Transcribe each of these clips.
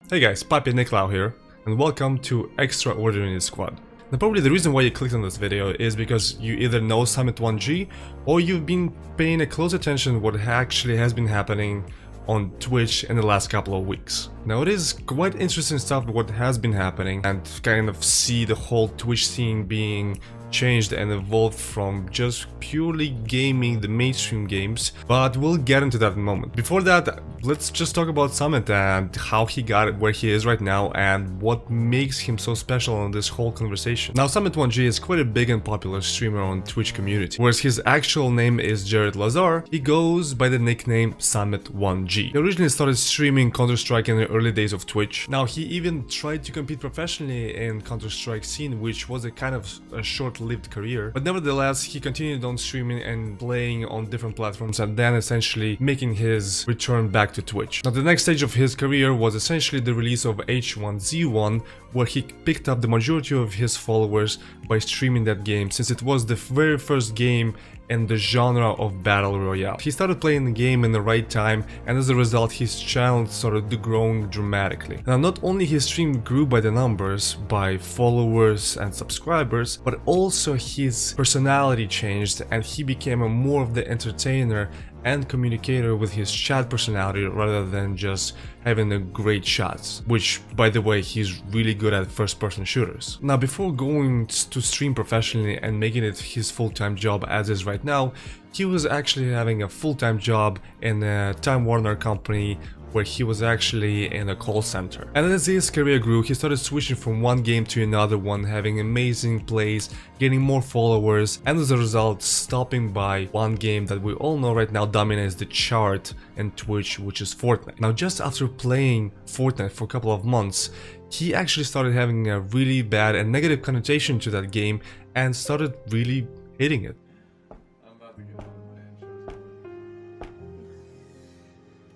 Hey guys, PAPIN here, and welcome to Extraordinary Squad. Now probably the reason why you clicked on this video is because you either know SUMMIT1G or you've been paying a close attention what actually has been happening on Twitch in the last couple of weeks. Now it is quite interesting stuff what has been happening, and kind of see the whole Twitch scene being changed and evolved from just purely gaming the mainstream games, but we'll get into that in a moment. Before that, let's just talk about Summit and how he got it where he is right now and what makes him so special in this whole conversation. Now SUMMIT1G is quite a big and popular streamer on Twitch community, whereas his actual name is Jared Lazar. He goes by the nickname SUMMIT1G. He originally started streaming Counter-Strike in the early days of Twitch. Now he even tried to compete professionally in Counter-Strike scene, which was a kind of a short-lived career, but nevertheless he continued on streaming and playing on different platforms and then essentially making his return back to Twitch. Now the next stage of his career was essentially the release of H1Z1, where he picked up the majority of his followers by streaming that game, since it was the very first game in the genre of battle royale. He started playing the game in the right time, and as a result his channel started growing dramatically. Now not only his stream grew by the numbers, by followers and subscribers, but also his personality changed and he became a more of the entertainer and communicator with his chat personality rather than just having the great shots, which by the way he's really good at first-person shooters. Now before going to stream professionally and making it his full-time job as is right now, he was actually having a full-time job in a Time Warner company where he was actually in a call center. And as his career grew, he started switching from one game to another one, having amazing plays, getting more followers, and as a result stopping by one game that we all know right now dominates the chart in Twitch, which is Fortnite. Now just after playing Fortnite for a couple of months, he actually started having a really bad and negative connotation to that game and started really hating it.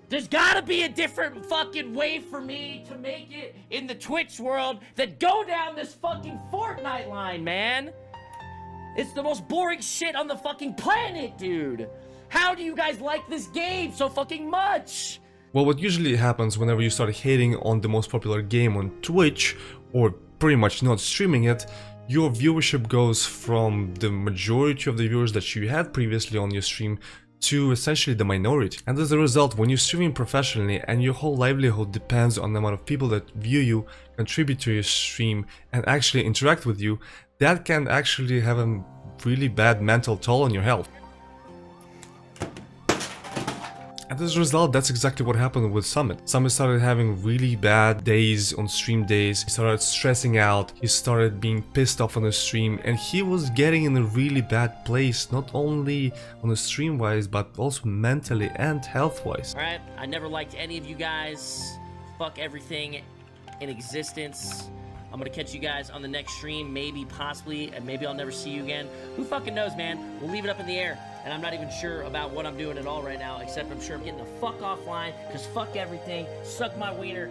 There's gotta be a different fucking way for me to make it in the Twitch world than go down this fucking Fortnite line, man. It's the most boring shit on the fucking planet, dude. How do you guys like this game so fucking much? Well, what usually happens whenever you start hating on the most popular game on Twitch, or pretty much not streaming it, your viewership goes from the majority of the viewers that you had previously on your stream to essentially the minority. And as a result, when you're streaming professionally and your whole livelihood depends on the amount of people that view you, contribute to your stream, and actually interact with you, that can actually have a really bad mental toll on your health. And as a result, that's exactly what happened with Summit. Summit started having really bad days on stream days, he started stressing out, he started being pissed off on the stream, and he was getting in a really bad place, not only on the stream wise, but also mentally and health wise. Alright, I never liked any of you guys. Fuck everything in existence. I'm gonna catch you guys on the next stream, maybe, possibly, and maybe I'll never see you again. Who fucking knows, man? We'll leave it up in the air. And I'm not even sure about what I'm doing at all right now, except I'm sure I'm getting the fuck offline, because fuck everything, suck my wiener.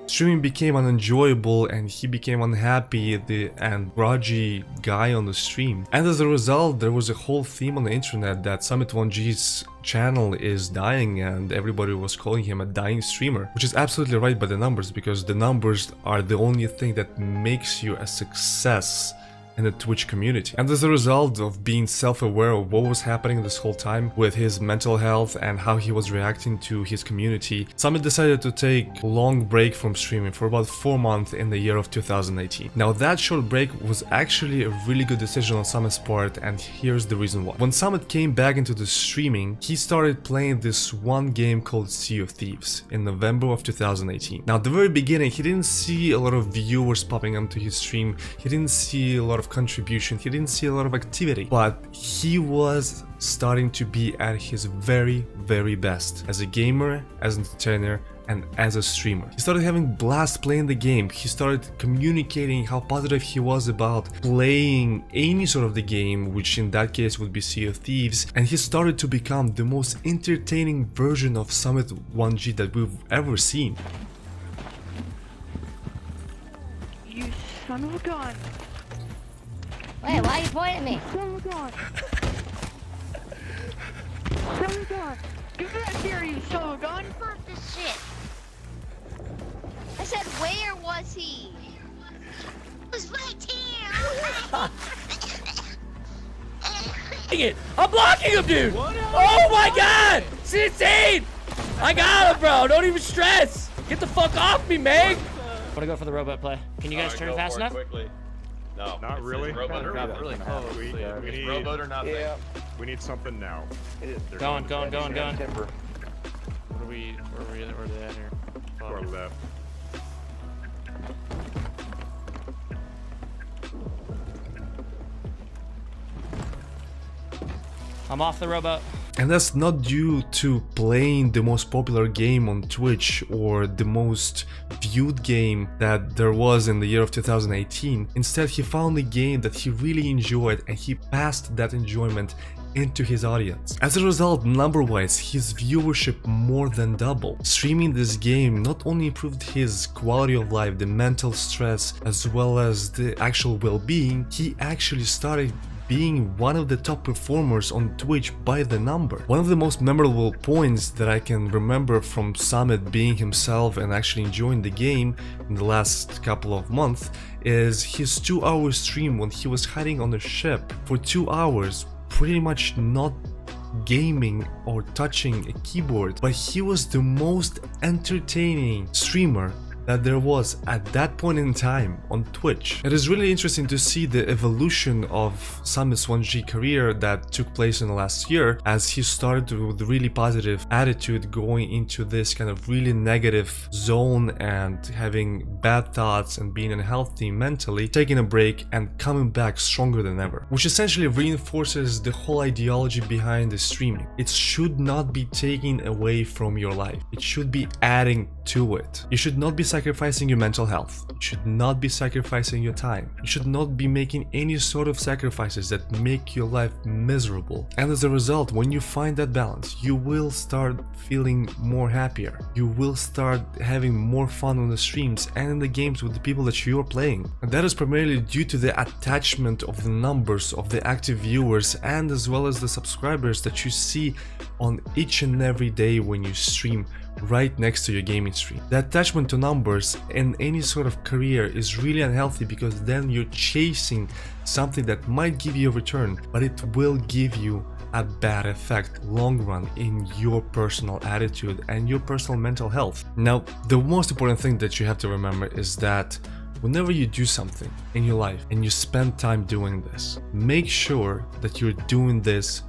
Streaming became unenjoyable and he became unhappy and grudgy guy on the stream. And as a result, there was a whole theme on the internet that SUMMIT1G's channel is dying and everybody was calling him a dying streamer, which is absolutely right by the numbers, because the numbers are the only thing that makes you a success in the Twitch community. And as a result of being self-aware of what was happening this whole time with his mental health and how he was reacting to his community, Summit decided to take a long break from streaming for about 4 months in the year of 2018. Now that short break was actually a really good decision on Summit's part, and here's the reason why. When Summit came back into the streaming, he started playing this one game called Sea of Thieves in November of 2018. Now at the very beginning, he didn't see a lot of viewers popping onto his stream, he didn't see a lot of contribution, he didn't see a lot of activity, but he was starting to be at his very best as a gamer, as an entertainer, and as a streamer. He started having blast playing the game, he started communicating how positive he was about playing any sort of the game, which in that case would be Sea of Thieves, and he started to become the most entertaining version of SUMMIT1G that we've ever seen. You son of a gun! Wait, why are you pointing at me? Son of a gun! Son of a gun! Give me that beer, you son of a gun! Fuck this shit. he? Was right here. Dang it! I'm blocking him, dude! Oh my god! 16! I got him, bro! Don't even stress! Get the fuck off me, Meg! I'm gonna go for the robot play. Can you guys turn fast enough? Quickly. No, Not really. Rowboat or nothing. Really close. We need Rowboat or nothing. Yeah. We need something now. Going. Where are they at here? To our left. I'm off the robot. And that's not due to playing the most popular game on Twitch or the most viewed game that there was in the year of 2018. Instead, he found a game that he really enjoyed and he passed that enjoyment into his audience. As a result, number-wise, his viewership more than doubled. Streaming this game not only improved his quality of life, the mental stress, as well as the actual well-being, he actually started being one of the top performers on Twitch by the number. One of the most memorable points that I can remember from Summit being himself and actually enjoying the game in the last couple of months is his 2-hour stream when he was hiding on a ship for 2 hours, pretty much not gaming or touching a keyboard, but he was the most entertaining streamer that there was at that point in time on Twitch. It is really interesting to see the evolution of SUMMIT1G career that took place in the last year, as he started with a really positive attitude going into this kind of really negative zone and having bad thoughts and being unhealthy mentally, taking a break and coming back stronger than ever, which essentially reinforces the whole ideology behind the streaming. It should not be taken away from your life. It should be adding to it. You should not be sacrificing your mental health. You should not be sacrificing your time. You should not be making any sort of sacrifices that make your life miserable. And as a result, when you find that balance, you will start feeling more happier. You will start having more fun on the streams and in the games with the people that you're playing. And that is primarily due to the attachment of the numbers of the active viewers and as well as the subscribers that you see on each and every day when you stream right next to your gaming stream. The attachment to numbers in any sort of career is really unhealthy, because then you're chasing something that might give you a return, but it will give you a bad effect long run in your personal attitude and your personal mental health. Now, the most important thing that you have to remember is that whenever you do something in your life and you spend time doing this, make sure that you're doing this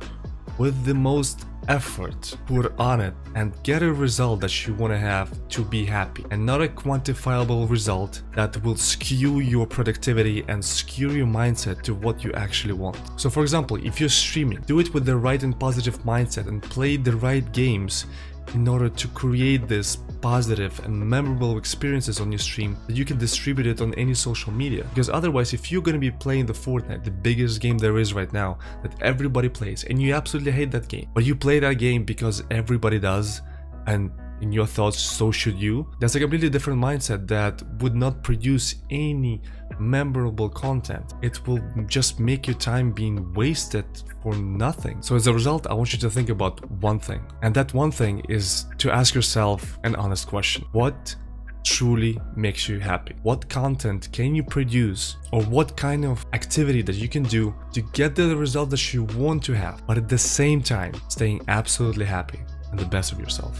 with the most effort put on it and get a result that you want to have to be happy, and not a quantifiable result that will skew your productivity and skew your mindset to what you actually want. So for example, if you're streaming, do it with the right and positive mindset and play the right games in order to create this positive and memorable experiences on your stream that you can distribute it on any social media. Because otherwise, if you're going to be playing the Fortnite, the biggest game there is right now that everybody plays, and you absolutely hate that game, but you play that game because everybody does, and in your thoughts so should you, that's a completely different mindset that would not produce any memorable content. It will just make your time being wasted for nothing. So as a result, I want you to think about one thing, and that one thing is to ask yourself an honest question. What truly makes you happy? What content can you produce, or what kind of activity that you can do to get the result that you want to have, but at the same time staying absolutely happy and the best of yourself?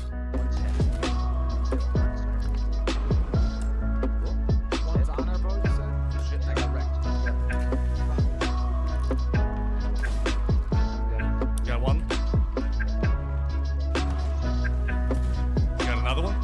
Got one. Got another one.